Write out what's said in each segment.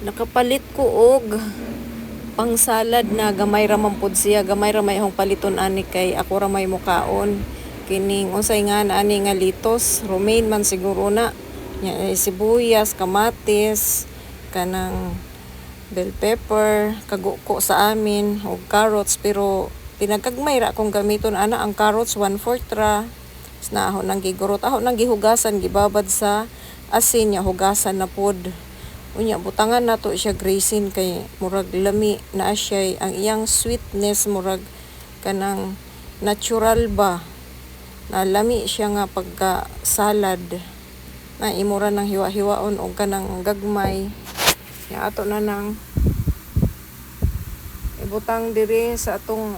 Nakapalit ko og pang salad na gamay ra man pud siya, gamay ra may hong paliton ani kay ako ra may mukaon. Kining unsay nga ani nga litos, romaine man siguro na. Nya sibuyas, kamatis, kanang bell pepper, kaguko sa amin og carrots pero pinagkagmay ra akong gamiton ana ang carrots 1/4 ra. Na ako nang gigurot, ako nang gihugasan gibabad sa asin nya hugasan na pod. Unya butangan nato siya grazing kay murag lami na siya ang iyang sweetness murag kanang natural ba na lami siya nga pagka salad na imura ng hiwa-hiwaon o kanang gagmay ya ato na nang ibutang diri sa atong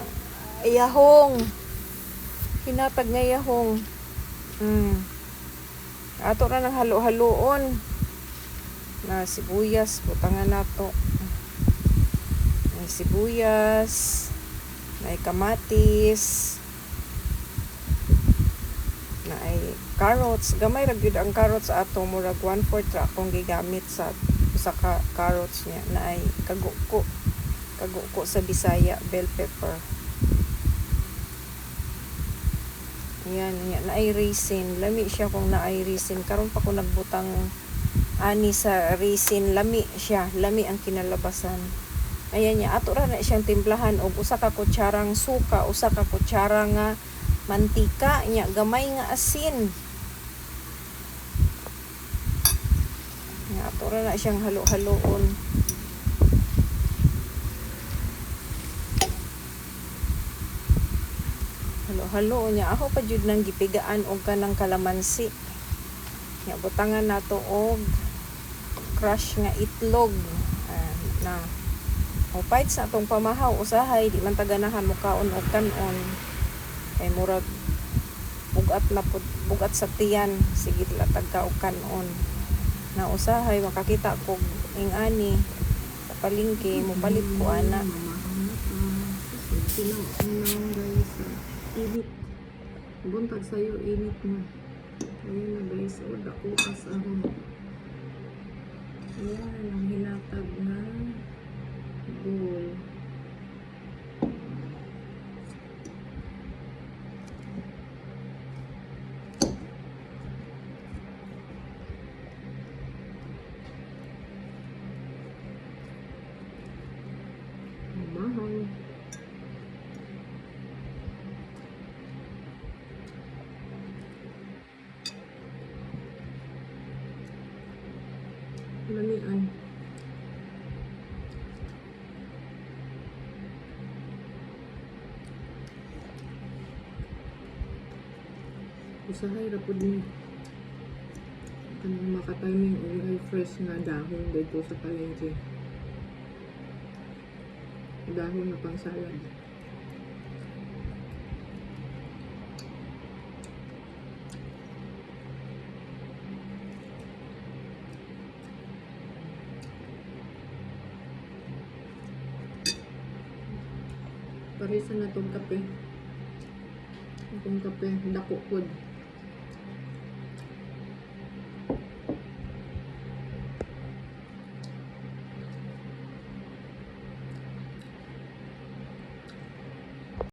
yahong hinatag nga yahong ato na nang halo-haloon na sibuyas, butangan nato. May sibuyas, may kamatis, na ay carrots. Gamay ra gyud ang carrots ato, murag 1/4 ra akong gigamit sa usa ka carrots niya na ay kaguko. Kaguko sa Bisaya, bell pepper. Ayan, na ay raisin. Lami siya kung na ay raisin. Karon pa ko nagbutang ani sa raisin, lami siya, lami ang kinalabasan. Ayan niya, ato ra na siyang timplahan og usa ka kutsarang suka, usa ka kutsara nga mantika, nya gamay nga asin. Nya ato ra na siyang halo-haloon. Halo-halo nya ako pa jud nang gipigaan og kanang kalamansi. Nya butangan nato og crush nga itlog na opait sa atong pamahaw usahay di man taganahan mo kaon og kanon kay murag bugat sa tiyan sige la tagka og kanon na usahay makakita ko ingani sa palengke mo palit ko ana init buntag sayo init mo ayan na guys o dako kas aron ayan ang hinatag na bowl mahal lamian usahay ra pud ni kanang makatiming og fresh nga dahon dito sa palengke dahon na pang salad parisa na tong kape dako pod